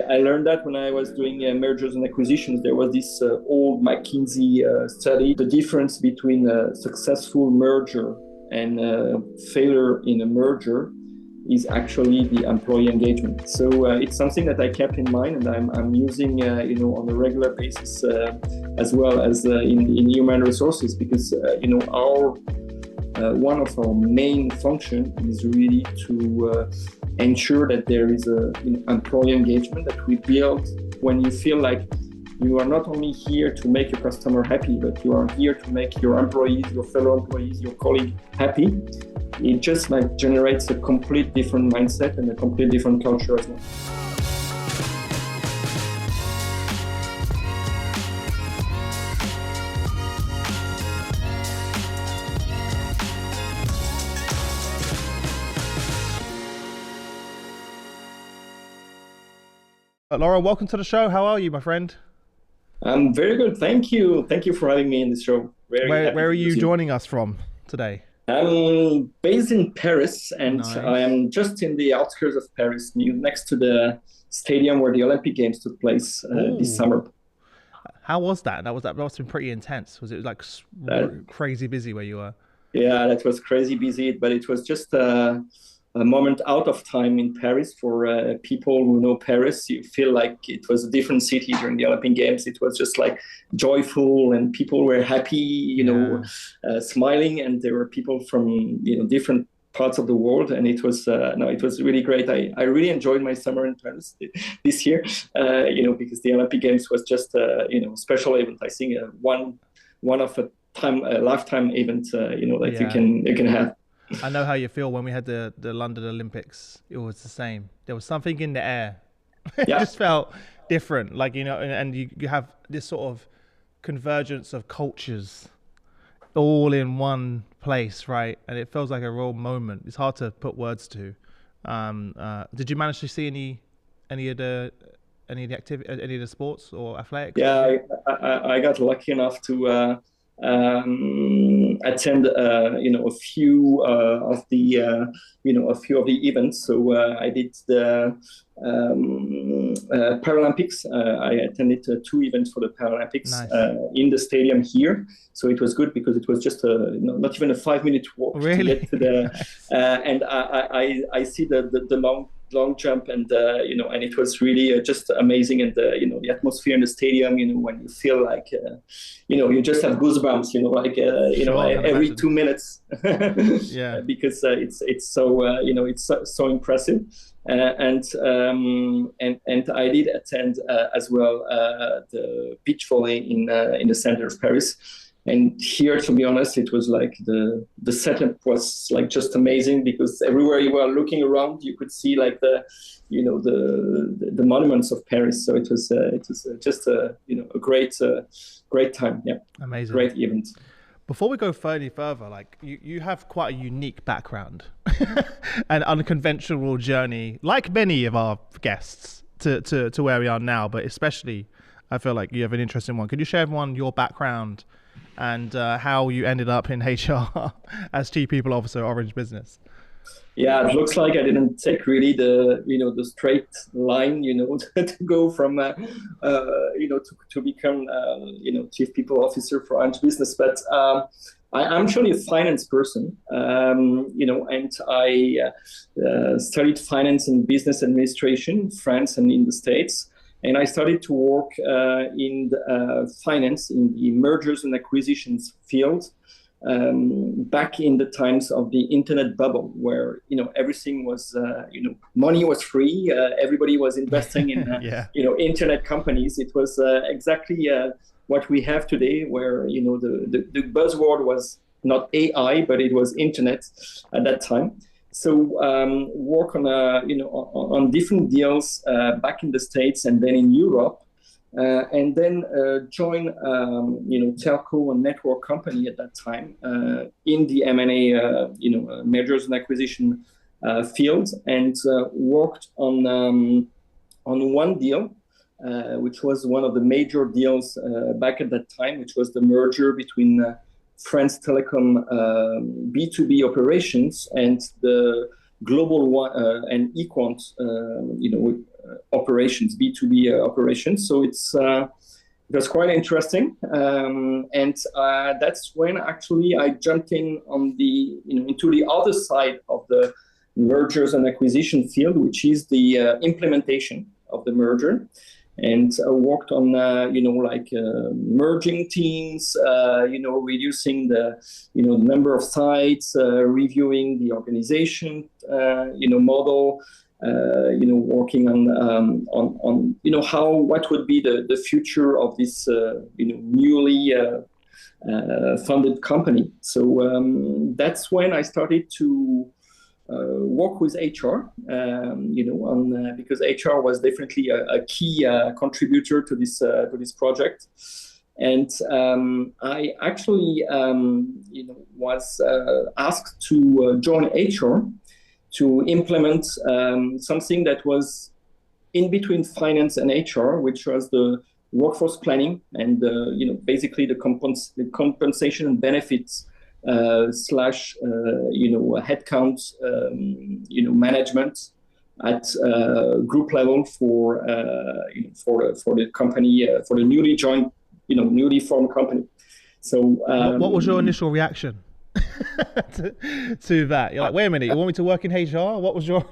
I learned that when I was doing mergers and acquisitions. There was this old McKinsey study, the difference between a successful merger and failure in a merger is actually the employee engagement. So it's something that I kept in mind, and I'm using on a regular basis as well as in human resources, because our one of our main function is really to ensure that there is a employee engagement that we build when you feel like you are not only here to make your customer happy, but you are here to make your employees, your fellow employees, your colleague happy. It just generates a complete different mindset and a complete different culture as well. Laurent, welcome to the show. How are you, my friend? I'm very good. Thank you. Thank you for having me in this show. Where are you joining us from today? I'm based in Paris, and Nice. I am just in the outskirts of Paris, next to the stadium where the Olympic Games took place this summer. How was that? That must have been pretty intense. Was it like crazy busy where you were? Yeah, that was crazy busy, but it was just a moment out of time in Paris for people who know Paris. You feel like it was a different city during the Olympic Games. It was just like joyful, and people were happy, smiling, and there were people from different parts of the world, and it was it was really great. I really enjoyed my summer in Paris this year, because the Olympic Games was just special event. I think one of a lifetime event that you can have. I know how you feel. When we had the London Olympics, it was the same. There was something in the air. It just felt different, and you have this sort of convergence of cultures all in one place, right? And it feels like a real moment. It's hard to put words to. Did you manage to see any of the sports or athletics? Yeah, I got lucky enough to attend a few of the events. So I did the Paralympics. I attended 2 events for the Paralympics. Nice. In the stadium here. So it was good because it was just not even a 5-minute walk Really? to get to the and I see the long jump, and and it was really just amazing, and the atmosphere in the stadium, when you feel like you just have goosebumps, every 2 minutes. Yeah. Because it's so it's so impressive, and I did attend as well the beach volley in the center of Paris. And here, to be honest, it was like the setup was like just amazing, because everywhere you were looking around, you could see like the monuments of Paris. So it was just a great time. Yeah, amazing, great event. Before we go any further, like you have quite a unique background, an unconventional journey, like many of our guests, to where we are now. But especially, I feel like you have an interesting one. Could you share everyone your background and how you ended up in HR as Chief People Officer, Orange Business? Yeah, it looks like I didn't take really the straight line, to go from to become Chief People Officer for Orange Business. But I'm actually a finance person, and I studied finance and business administration in France and in the States. And I started to work in finance in the mergers and acquisitions field back in the times of the internet bubble, where everything was money was free, everybody was investing in internet companies. It was exactly what we have today, where the buzzword was not AI, but it was internet at that time. So work on different deals back in the States and then in Europe, and then join telco and network company at that time in the M&A mergers and acquisition field, and worked on one deal, which was one of the major deals back at that time, which was the merger between France Telecom B2B operations and the global one and Equant, operations, B2B operations. So it was quite interesting, and that's when actually I jumped in on into the other side of the mergers and acquisition field, which is the implementation of the merger, and worked on merging teams, reducing the number of sites, reviewing the organization model. Working on what would be the future of this newly funded company. So that's when I started to work with HR, because HR was definitely a key contributor to this project. And I actually was asked to join HR to implement something that was in between finance and HR, which was the workforce planning and basically the compensation and benefits slash headcount management at group level for the company, for the newly formed company. So what was your initial reaction to that? You're like, wait a minute, you want me to work in HR? What was your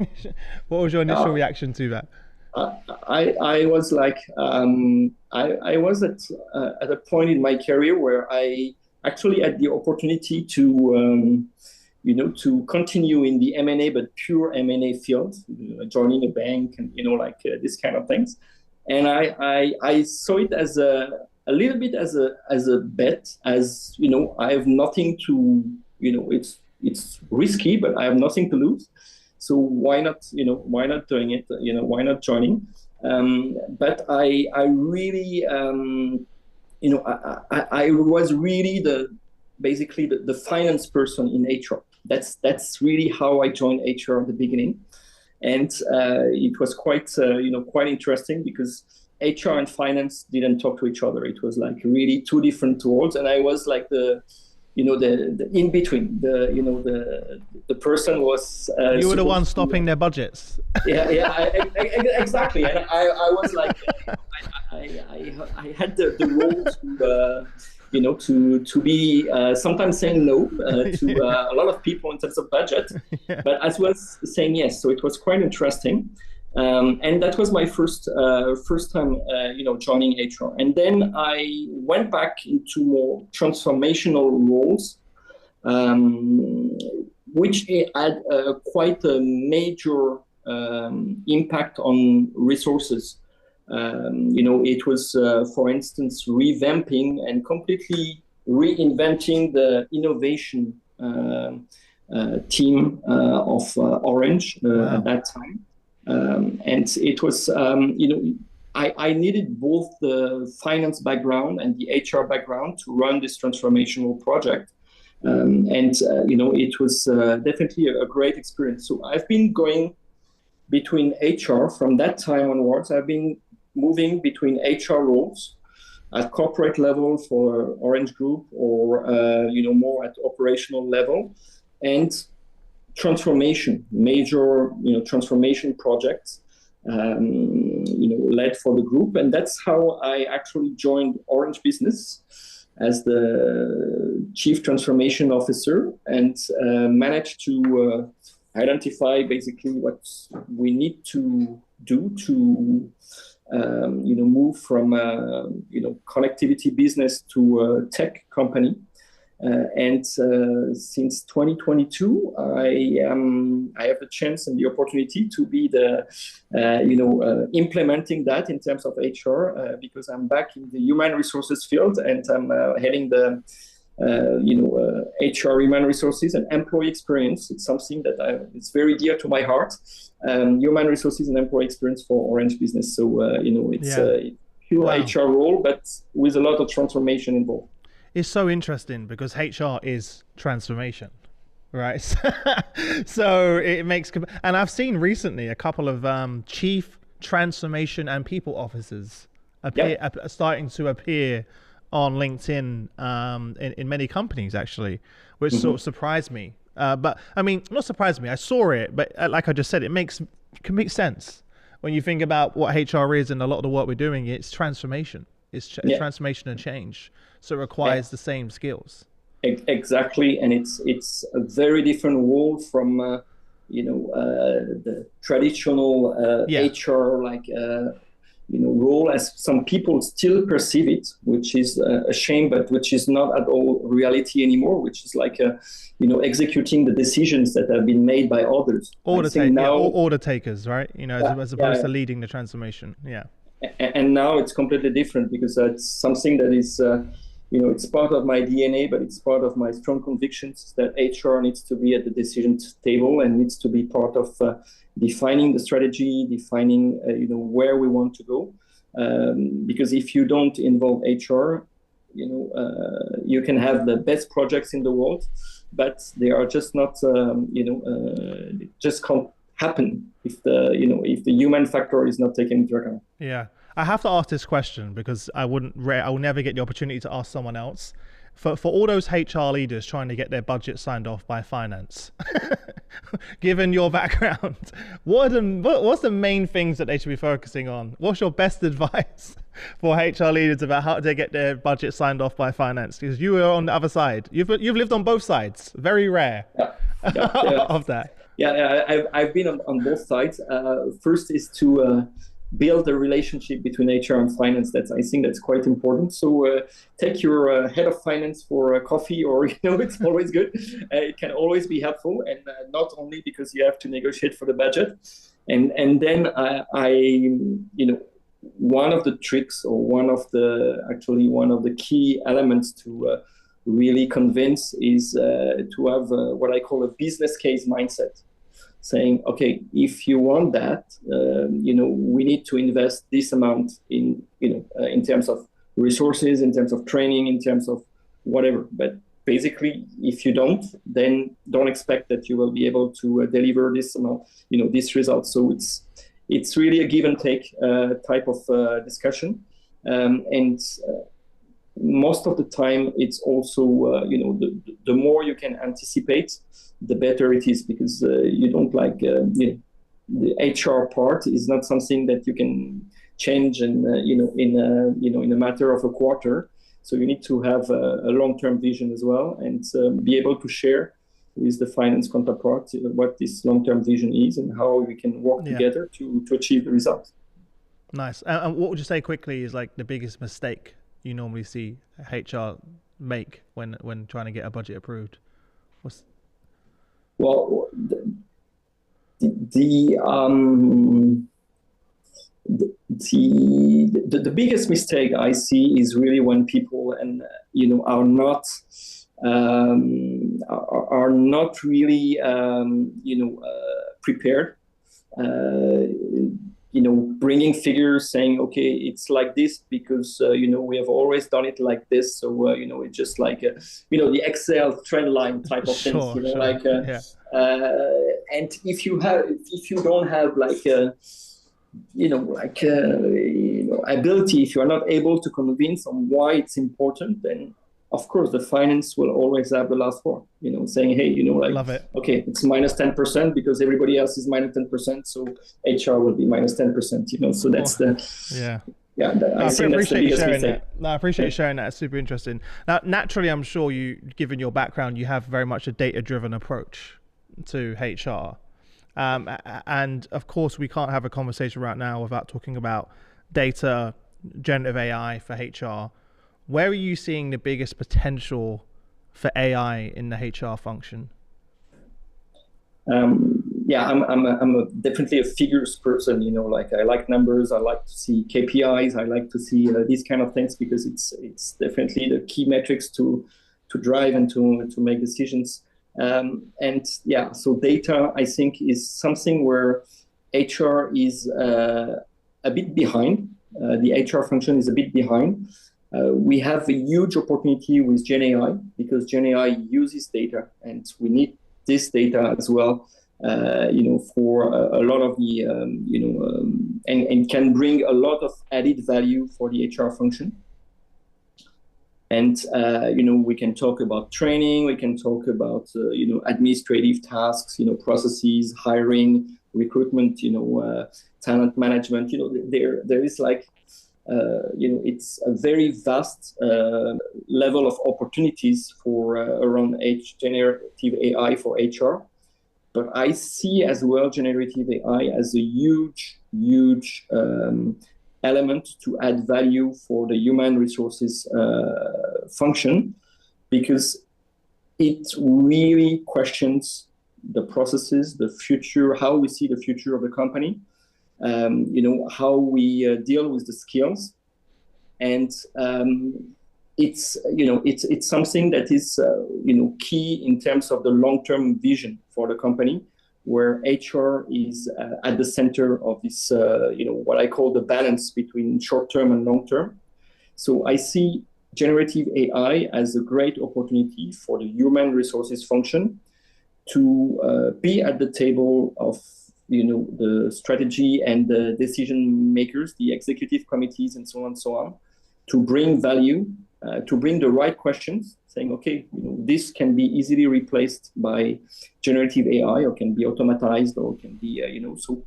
initial reaction to that? I was like, I was at a point in my career where I actually had the opportunity to continue in the M&A, but pure M&A field, joining a bank and this kind of things. And I saw it as a little bit as a bet, as I have nothing to, it's risky, but I have nothing to lose. So why not doing it? Why not joining? But I really, I was really the finance person in HR. That's really how I joined HR at the beginning, and it was quite interesting because HR and finance didn't talk to each other. It was like really two different worlds, and I was like the in between. The person was you were the one stopping their budgets. Exactly. And I was like, I had the role to be sometimes saying no to a lot of people in terms of budget, but as well as saying yes. So it was quite interesting. And that was my first time, joining HR. And then I went back into more transformational roles, which had quite a major impact on resources. It was, for instance, revamping and completely reinventing the innovation team of Orange at that time. And it was, I needed both the finance background and the HR background to run this transformational project. It was definitely a great experience. So I've been going between HR from that time onwards. I've been moving between HR roles at corporate level for Orange Group or, more at operational level, and transformation, major, transformation projects, led for the group. And that's how I actually joined Orange Business as the Chief Transformation Officer, and managed to identify basically what we need to do to move from connectivity business to a tech company. And since 2022, I have the chance and the opportunity to be the implementing that in terms of HR, because I'm back in the human resources field, and I'm heading the HR, human resources, and employee experience. It's something that it's very dear to my heart. Human resources and employee experience for Orange Business. So it's a pure HR role, but with a lot of transformation involved. It's so interesting because HR is transformation, right? So it makes, and I've seen recently a couple of chief transformation and people officers starting to appear on LinkedIn in many companies, actually, which sort of surprised me. But I mean, not surprised me. I saw it, but like I just said, it makes complete sense. when you think about what HR is and a lot of the work we're doing, it's transformation. It's transformation and change. So it requires the same skills. Exactly, and it's a very different world from the traditional HR role as some people still perceive it, which is a shame, but which is not at all reality anymore. Which is like executing the decisions that have been made by others. Order takers, right? As opposed to leading the transformation. Yeah. And now it's completely different because it's something that is, it's part of my DNA, but it's part of my strong convictions that HR needs to be at the decision table and needs to be part of defining the strategy, defining, where we want to go. Because if you don't involve HR, you can have the best projects in the world, but they are just not, it just can't happen if the human factor is not taken into account. Yeah, I have to ask this question because I will never get the opportunity to ask someone else. For all those HR leaders trying to get their budget signed off by finance, given your background, what's the main things that they should be focusing on? What's your best advice for HR leaders about how to get their budget signed off by finance? Because you are on the other side. You've lived on both sides. Very rare of that. Yeah, I've been on both sides. First is to build a relationship between HR and finance. I think that's quite important. So take your head of finance for a coffee, or it's always good. It can always be helpful, and not only because you have to negotiate for the budget. And then one of the tricks, or one of the key elements to really convince is to have what I call a business case mindset. Saying, okay, if you want that, we need to invest this amount in terms of resources, in terms of training, in terms of whatever. But basically, if you don't, then don't expect that you will be able to deliver this amount, this result. So it's really a give and take type of discussion, and most of the time, it's also the more you can anticipate, the better it is, because you don't the HR part is not something that you can change in a matter of a quarter. So you need to have a long-term vision as well, and be able to share with the finance counterpart what this long-term vision is and how we can work together to achieve the result. Nice. And what would you say quickly is like the biggest mistake you normally see HR make when trying to get a budget approved? Well, the biggest mistake I see is really when people are not really prepared. Bringing figures, saying, okay, it's like this because we have always done it like this. So it's just like the Excel trend line type of things. And if you don't have ability, if you are not able to convince on why it's important, then of course the finance will always have the last word. Saying, hey, love it. Okay, it's minus 10% because everybody else is minus 10%, so HR will be minus 10%. So that's I appreciate you sharing that. No, I appreciate you sharing that. It's super interesting. Now, naturally, I'm sure given your background, you have very much a data-driven approach to HR. And of course, we can't have a conversation right now without talking about data, generative AI for HR. Where are you seeing the biggest potential for AI in the HR function? I'm definitely a figures person. I like numbers. I like to see KPIs. I like to see these kind of things because it's definitely the key metrics to drive and to make decisions. So data, I think, is something where HR is a bit behind. The HR function is a bit behind. We have a huge opportunity with Gen AI because Gen AI uses data, and we need this data as well, for a lot of the, and can bring a lot of added value for the HR function. And, we can talk about training, we can talk about, administrative tasks, processes, hiring, recruitment, talent management. There is like, it's a very vast level of opportunities for around generative AI for HR. But I see as well generative AI as a huge element to add value for the human resources function, because it really questions the processes, the future, how we see the future of the company, how we deal with the skills. And it's something that is, key in terms of the long-term vision for the company, where HR is at the center of this, what I call the balance between short-term and long-term. So I see generative AI as a great opportunity for the human resources function to be at the table of the strategy and the decision makers, the executive committees, and so on and so on, to bring value, to bring the right questions, saying, okay, this can be easily replaced by generative AI, or can be automatized, or can be, so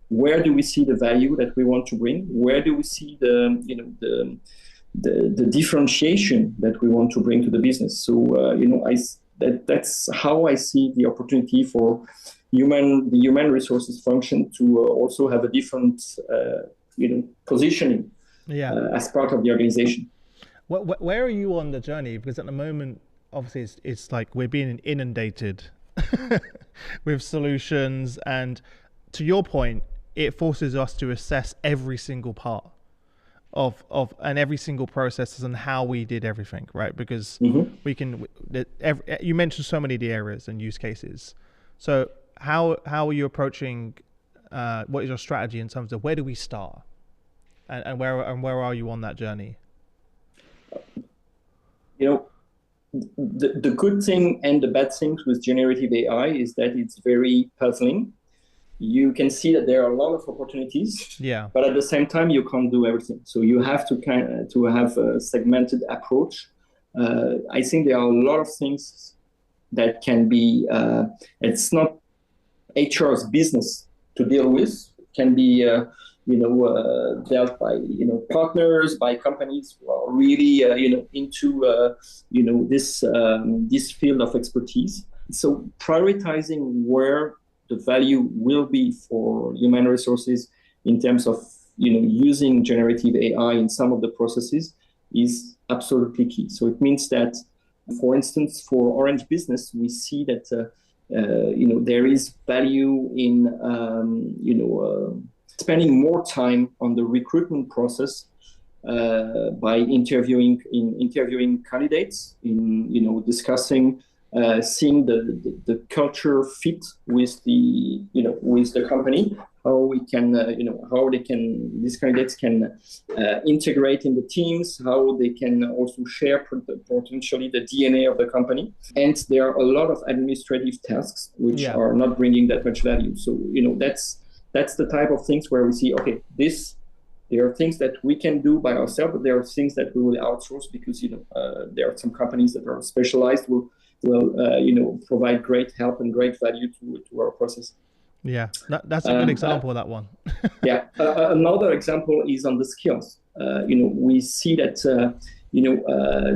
where do we see the value that we want to bring? Where do we see the differentiation that we want to bring to the business? So, that's how I see the opportunity for the human resources function to also have a different, positioning as part of the organization. Where are you on the journey? Because at the moment, obviously, it's like we're being inundated with solutions, and to your point, it forces us to assess every single part of and every single process and how we did everything, right? Because you mentioned so many of the areas and use cases. So how are you approaching? What is your strategy in terms of where do we start, and where are you on that journey? The good thing and the bad things with generative AI is that it's very puzzling. You can see that there are a lot of opportunities, but at the same time, you can't do everything. So you have to have a segmented approach. I think there are a lot of things that can be, it's not HR's business to deal with. It can be, dealt by, partners, by companies who are really, into, this field of expertise. So prioritizing where the value will be for human resources in terms of, using generative AI in some of the processes is absolutely key. So it means that, for instance, for Orange Business, we see that, there is value in, spending more time on the recruitment process by interviewing candidates, in discussing, seeing the culture fit with the company, how we can, these candidates can integrate in the teams, how they can also share potentially the DNA of the company. And there are a lot of administrative tasks which are not bringing that much value. So, that's the type of things where we see, okay, there are things that we can do by ourselves, but there are things that we will outsource because, there are some companies that are specialized, will provide great help and great value to our process. Yeah, that's a good example of that one. Another example is on the skills. We see that,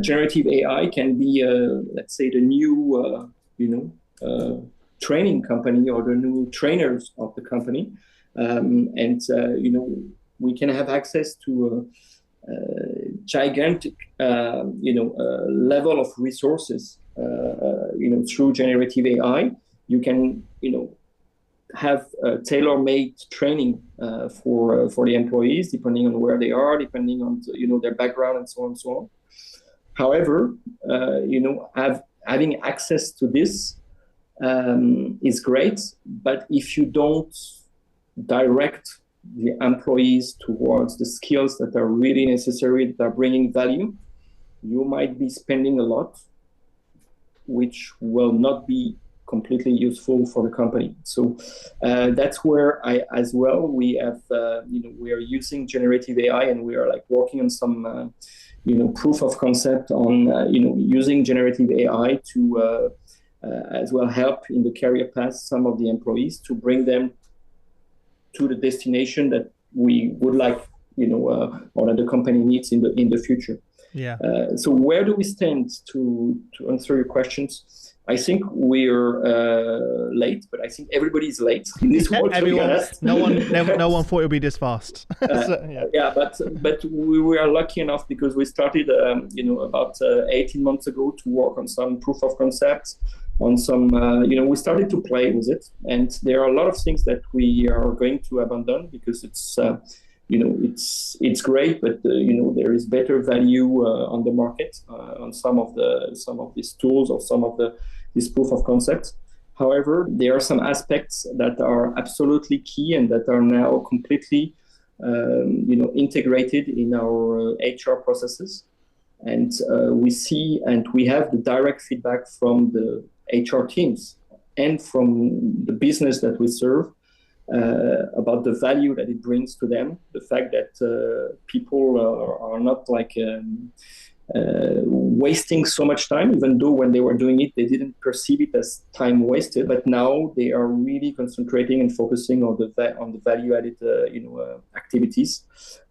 generative AI can be, let's say, the new, training company or the new trainers of the company. We can have access to a gigantic, level of resources, through generative AI. You can, have tailor-made training for the employees, depending on where they are, depending on, their background and so on and so on. However, having access to this is great, but if you don't direct the employees towards the skills that are really necessary, that are bringing value, you might be spending a lot, which will not be completely useful for the company. So that's where we have, we are using generative AI, and we are like working on some, proof of concept on, using generative AI to as well help in the career path some of the employees, to bring them to the destination that we would like, or that the company needs in the future. Yeah. So where do we stand to answer your questions? I think we're late, but I think everybody's late in this world. To be honest, no one thought it would be this fast. But we are lucky enough because we started, about 18 months ago to work on some proof of concepts, on some, we started to play with it, and there are a lot of things that we are going to abandon because it's. It's great, but there is better value on the market on some of these tools or some of these proof of concepts. However, there are some aspects that are absolutely key and that are now completely integrated in our HR processes, and we see and we have the direct feedback from the HR teams and from the business that we serve. About the value that it brings to them, the fact that people are not wasting so much time, even though when they were doing it, they didn't perceive it as time wasted. But now they are really concentrating and focusing on the value-added activities.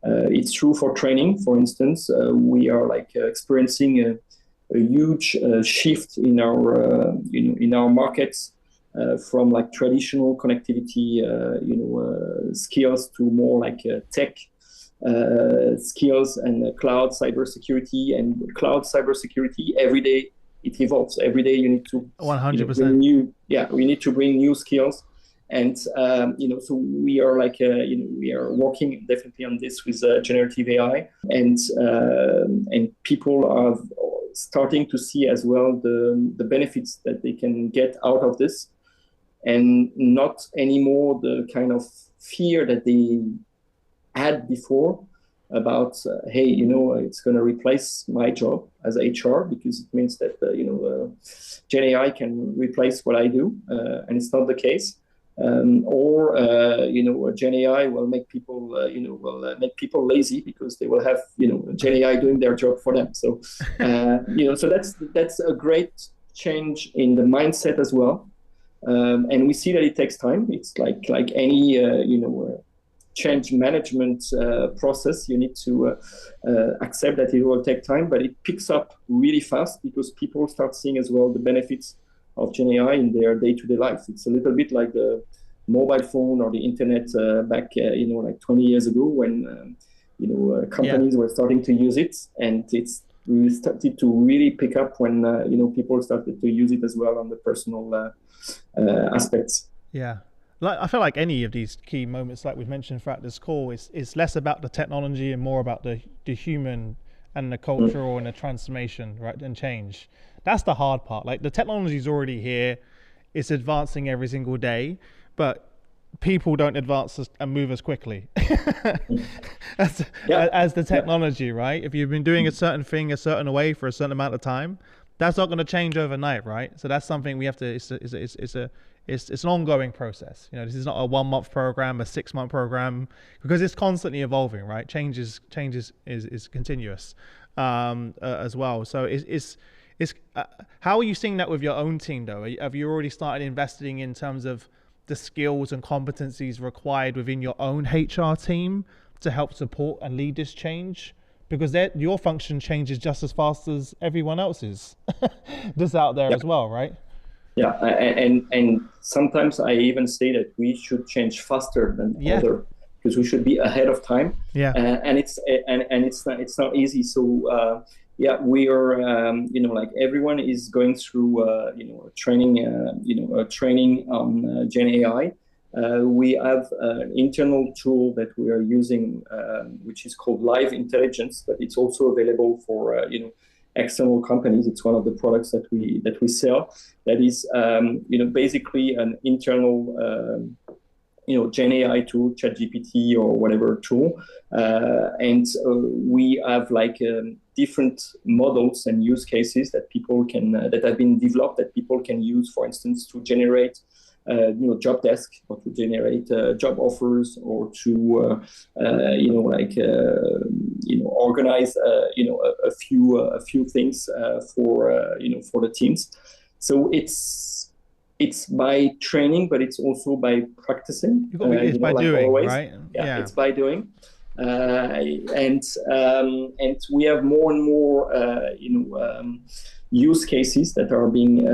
It's true for training, for instance. We are experiencing a huge shift in our markets. From traditional connectivity, skills to more tech skills and cloud cybersecurity. And cloud cybersecurity, every day it evolves. Every day you need to 100%. We need to bring new skills, and so we are we are working definitely on this with generative AI, and people are starting to see as well the benefits that they can get out of this. And not anymore the kind of fear that they had before about, it's going to replace my job as HR, because it means that, Gen AI can replace what I do, and it's not the case. Or Gen AI will make people, make people lazy because they will have, Gen AI doing their job for them. So, so that's a great change in the mindset as well. And we see that it takes time. It's like any change management process. You need to accept that it will take time, but it picks up really fast because people start seeing as well the benefits of Gen AI in their day-to-day life. It's a little bit like the mobile phone or the internet back 20 years ago when companies were starting to use it, and we started to really pick up when people started to use it as well on the personal aspects. Yeah, I feel like any of these key moments, like we've mentioned throughout this call, is less about the technology and more about the human and the cultural and the transformation, right, and change. That's the hard part. Like the technology is already here, it's advancing every single day, but people don't advance and move as quickly as the technology, right? If you've been doing a certain thing a certain way for a certain amount of time, that's not going to change overnight, right? So that's something we have to. It's an ongoing process. This is not a 1 month program, a 6 month program, because it's constantly evolving, right? Change is continuous as well. So it's how are you seeing that with your own team though? Have you already started investing in terms of the skills and competencies required within your own HR team to help support and lead this change? Because your function changes just as fast as everyone else's just out there as well, right? Yeah, and sometimes I even say that we should change faster than other, because we should be ahead of time. Yeah, and it's not easy. So we are everyone is going through training on Gen AI. We have an internal tool that we are using, which is called Live Intelligence, but it's also available for external companies. It's one of the products that we sell. That is basically an internal Gen AI tool, ChatGPT or whatever tool, and we have different models and use cases that people can that have been developed that people can use, for instance, to generate job desk, or to generate job offers, or to organize a few things for the teams. So it's by training, but it's also by practicing. It's by doing, always. Right? Yeah, it's by doing. And we have more and more use cases that are being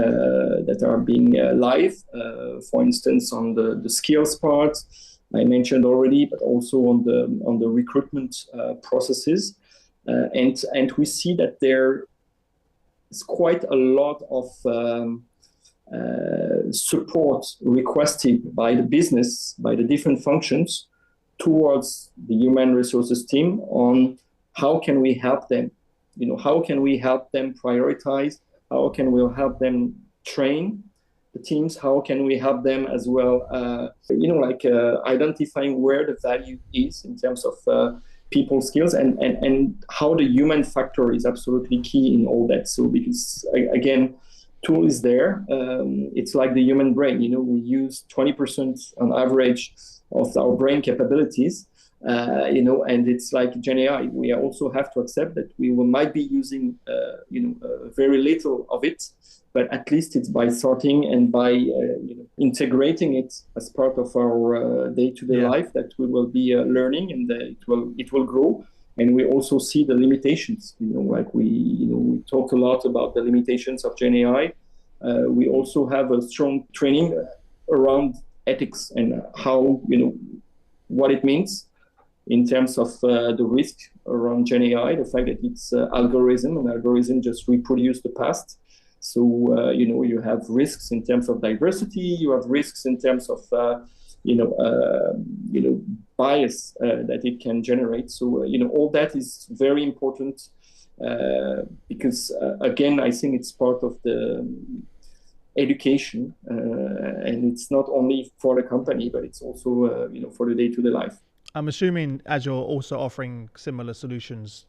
live. For instance, on the skills part, I mentioned already, but also on the recruitment processes, and we see that there is quite a lot of support requested by the business, by the different functions, towards the human resources team on how can we help them, how can we help them prioritize, how can we help them train the teams, how can we help them as well, identifying where the value is in terms of people skills, and how the human factor is absolutely key in all that. So because again, tool is there, it's like the human brain, we use 20% on average of our brain capabilities, and it's like Gen AI. We also have to accept that we might be using, very little of it, but at least it's by sorting and by integrating it as part of our day-to-day life that we will be learning, and it will grow. And we also see the limitations. We talk a lot about the limitations of Gen AI. We also have a strong training around ethics and how, what it means in terms of the risk around Gen AI, the fact that it's algorithm, and algorithm just reproduce the past. So, you have risks in terms of diversity, you have risks in terms of, bias that it can generate. So, all that is very important because, again, I think it's part of the education, and it's not only for the company, but it's also for the day-to-day life. I'm assuming as you're also offering similar solutions,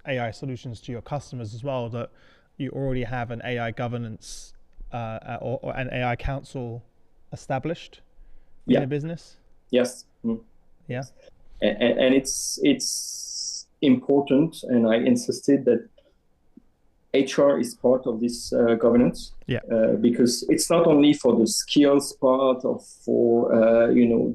AI solutions to your customers as well, that you already have an AI governance or an AI council established in the business. Yes. Mm. Yeah. And it's important, and I insisted that HR is part of this governance, because it's not only for the skills part or for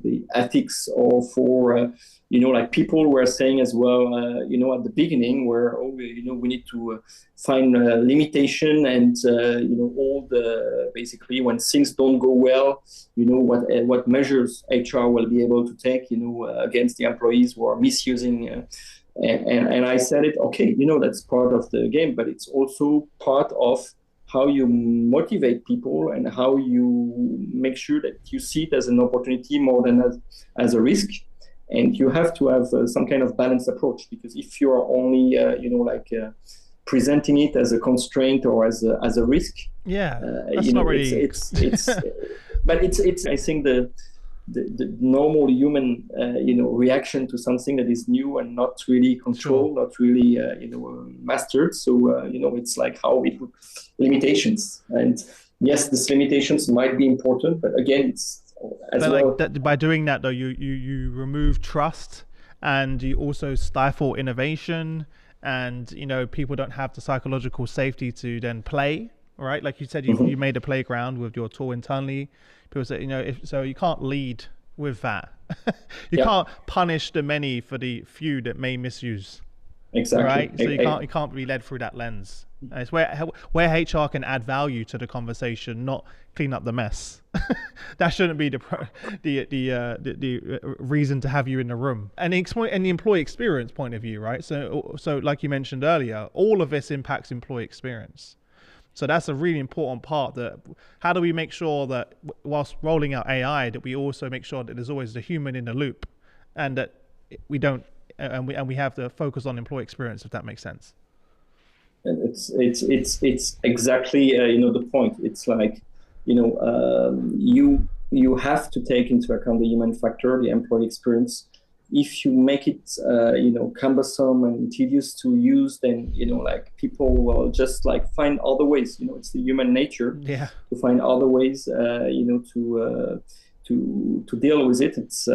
the ethics, or for like people were saying as well, at the beginning, where we need to find a limitation, and all the basically when things don't go well, what measures HR will be able to take against the employees who are misusing. And I said it, okay, that's part of the game, but it's also part of how you motivate people and how you make sure that you see it as an opportunity more than as a risk. And you have to have some kind of balanced approach, because if you are only, presenting it as a constraint or as a risk, that's not really. It's but it's I think the normal human reaction to something that is new and not really controlled, not really mastered. So it's like how we put limitations, and yes, these limitations might be important, but again, it's as well. By doing that though, you remove trust, and you also stifle innovation, and people don't have the psychological safety to then play. Right, like you said, you made a playground with your tool internally. People say, so you can't lead with that. You can't punish the many for the few that may misuse. Exactly. Right. So you can't be led through that lens. It's where HR can add value to the conversation, not clean up the mess. That shouldn't be the reason to have you in the room. And the employee experience point of view, right? So like you mentioned earlier, all of this impacts employee experience. So that's a really important part. That how do we make sure that whilst rolling out AI, that we also make sure that there's always the human in the loop, and that we don't, and we have the focus on employee experience, if that makes sense. And it's exactly the point. It's like you have to take into account the human factor, the employee experience. If you make it cumbersome and tedious to use, then people will just find other ways. It's the human nature to find other ways to deal with it. It's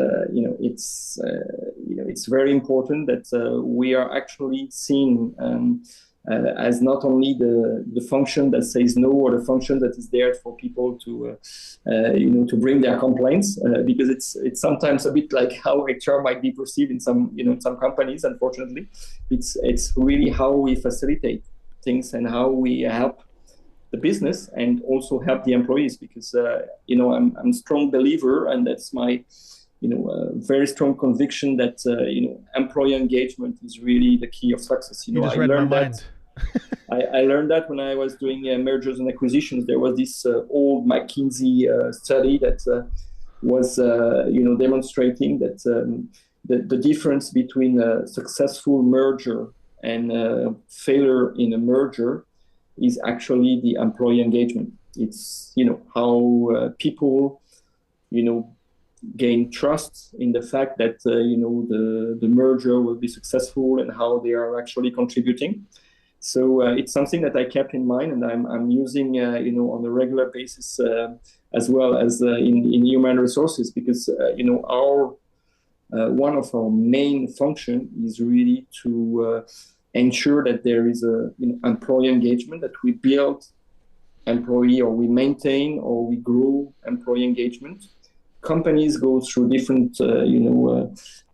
very important that we are actually seeing as not only the function that says no, or the function that is there for people to to bring their complaints, because it's sometimes a bit like how HR might be perceived in some some companies. Unfortunately, it's really how we facilitate things and how we help the business and also help the employees, because I'm a strong believer, and that's my very strong conviction that employee engagement is really the key of success. You just read my mind. I learned that when I was doing mergers and acquisitions. There was this old McKinsey study that was demonstrating that the difference between a successful merger and failure in a merger is actually the employee engagement. It's how people gain trust in the fact that the merger will be successful and how they are actually contributing. So it's something that I kept in mind, and I'm using on a regular basis as well as in human resources, because our one of our main function is really to ensure that there is a employee engagement, that we build employee, or we maintain, or we grow employee engagement. Companies go through different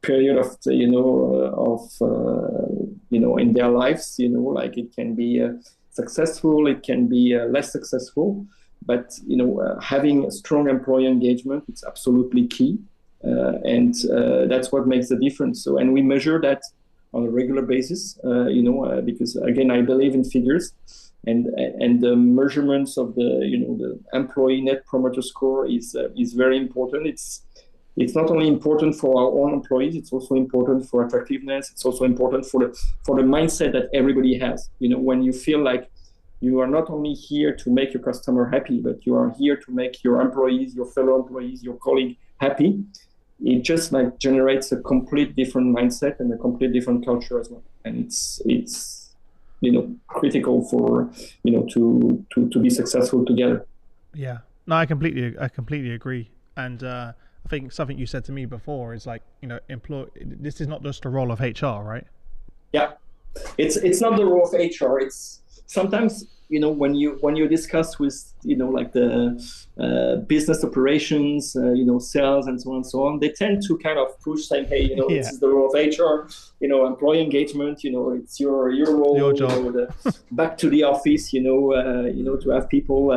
period of in their lives, like it can be successful, it can be less successful, but having a strong employee engagement, it's absolutely key, and that's what makes the difference. So, and we measure that on a regular basis, because again, I believe in figures, and the measurements of the employee net promoter score is very important. It's not only important for our own employees, it's also important for attractiveness. It's also important for the mindset that everybody has. When you feel like you are not only here to make your customer happy, but you are here to make your employees, your fellow employees, your colleague happy, it just generates a complete different mindset and a complete different culture as well. And it's critical for to be successful together. Yeah, no, I completely agree. And I think something you said to me before is this is not just a role of HR, right? Yeah, it's not the role of HR. It's sometimes when you discuss with the business operations, sales and so on and so on, they tend to kind of push, saying, hey, this is the role of HR, employee engagement, it's your role, your job. Back to the office, to have people,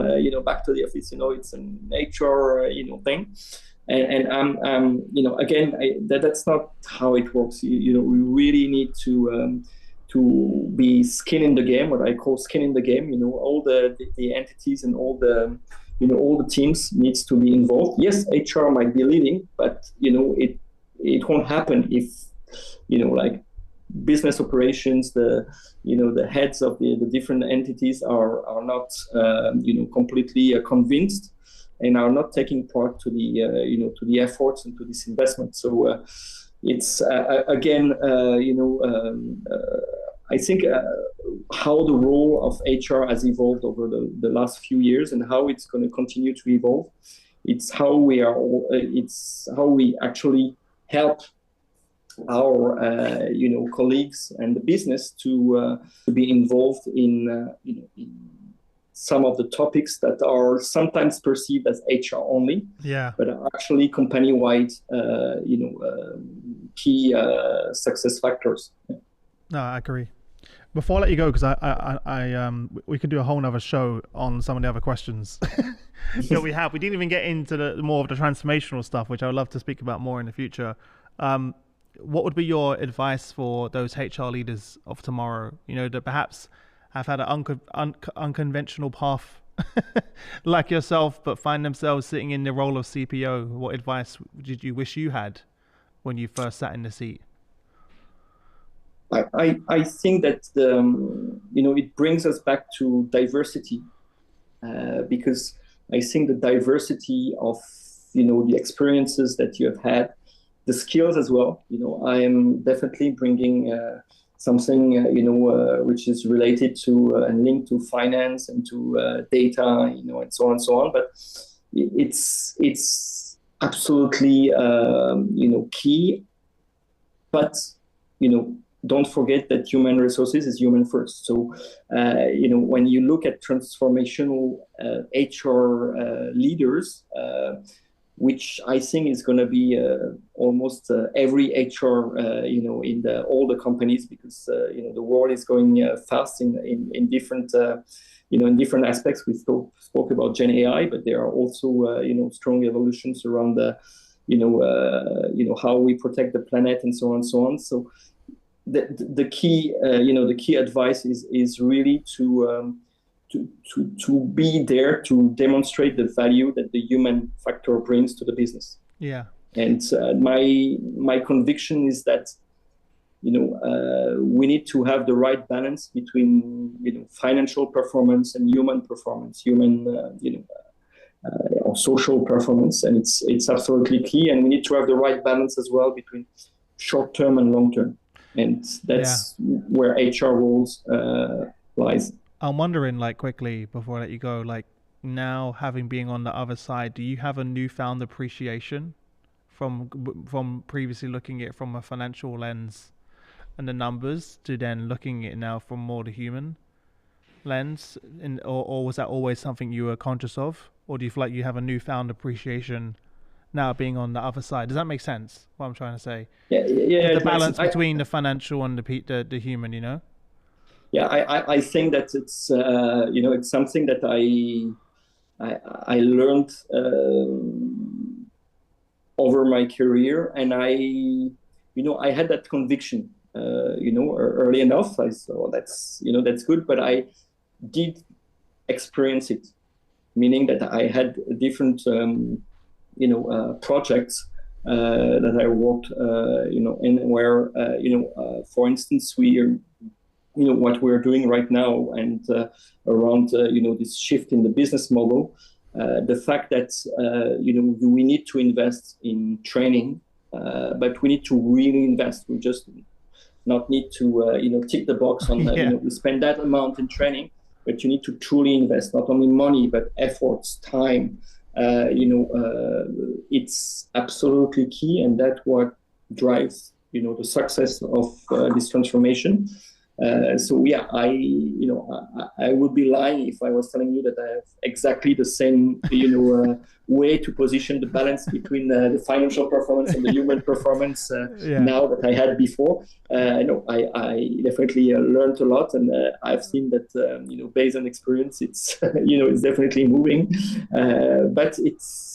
back to the office, it's an HR, thing. And again, that's not how it works. We really need to be skin in the game, what I call skin in the game. All the entities and all the all the teams needs to be involved. Yes, HR might be leading, but it won't happen if like business operations, the heads of the different entities are not completely convinced and are not taking part to the to the efforts and to this investment. So it's again I think how the role of HR has evolved over the last few years and how it's going to continue to evolve. It's how we actually help our colleagues and the business to be involved in some of the topics that are sometimes perceived as HR only, but are actually company-wide key success factors. No, I agree. Before I let you go, because I we could do a whole nother show on some of the other questions that we have. We didn't even get into the more of the transformational stuff, which I would love to speak about more in the future. What would be your advice for those HR leaders of tomorrow? That perhaps have had an unconventional path like yourself, but find themselves sitting in the role of CPO. What advice did you wish you had when you first sat in the seat? I think that it brings us back to diversity, because I think the diversity of the experiences that you have had, the skills as well. I am definitely bringing something which is related to and linked to finance and to data, and so on and so on. But it's absolutely key. But don't forget that human resources is human first. So, when you look at transformational HR leaders, which I think is going to be almost every HR, in all the companies, because the world is going fast in different, in different aspects. We spoke about Gen AI, but there are also strong evolutions around the, how we protect the planet and so on and so on. So the key, the key advice is really to be there to demonstrate the value that the human factor brings to the business. Yeah. And my conviction is that, we need to have the right balance between, financial performance and human performance, or social performance. And it's absolutely key. And we need to have the right balance as well between short-term and long-term. And that's where HR roles lies. I'm wondering, quickly before I let you go, now having been on the other side, do you have a newfound appreciation from previously looking at it from a financial lens and the numbers to then looking at it now from more the human lens, or was that always something you were conscious of, or do you feel like you have a newfound appreciation now being on the other side? Does that make sense? What I'm trying to say? Yeah. The balance between the financial and the human, Yeah, I think that it's it's something that I learned over my career, and I had that conviction early enough. I saw that's good, but I did experience it, meaning that I had different projects that I worked in where for instance we are what we're doing right now, and around this shift in the business model, the fact that we need to invest in training, but we need to really invest. We just not need to tick the box on we spend that amount in training, but you need to truly invest not only money but efforts, time. It's absolutely key, and that's what drives the success of this transformation. So yeah, I would be lying if I was telling you that I have exactly the same way to position the balance between the financial performance and the human performance now that I had before. No, I definitely learned a lot, and I've seen that based on experience, it's it's definitely moving, but it's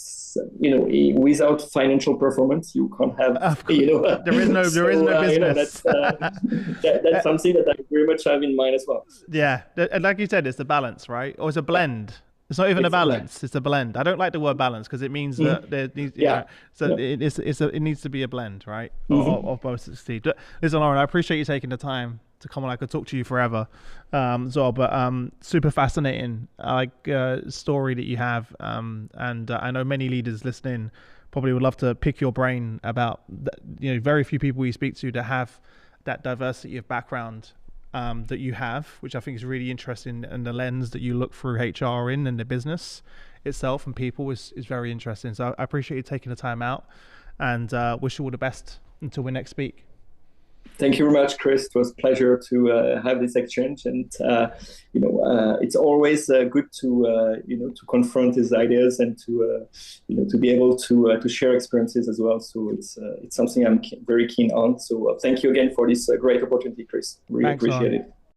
without financial performance, you can't have, there is no business. That's something that I very much have in mind as well. Yeah. And like you said, it's a balance, right? Or it's a blend. It's not even a balance. It's a blend. I don't like the word balance because it means that there needs, it needs to be a blend, right? Of both succeed. But listen, Laurent, I appreciate you taking the time to come on. I could talk to you forever, but super fascinating story that you have, and I know many leaders listening probably would love to pick your brain about very few people you speak to that have that diversity of background that you have, which I think is really interesting, and the lens that you look through HR in and the business itself and people is very interesting. So I appreciate you taking the time out, and wish you all the best until we next speak. Thank you very much, Chris. It was a pleasure to have this exchange, and it's always good to to confront his ideas and to to be able to share experiences as well. So it's something I'm very keen on. So thank you again for this great opportunity, Chris. Really appreciate it.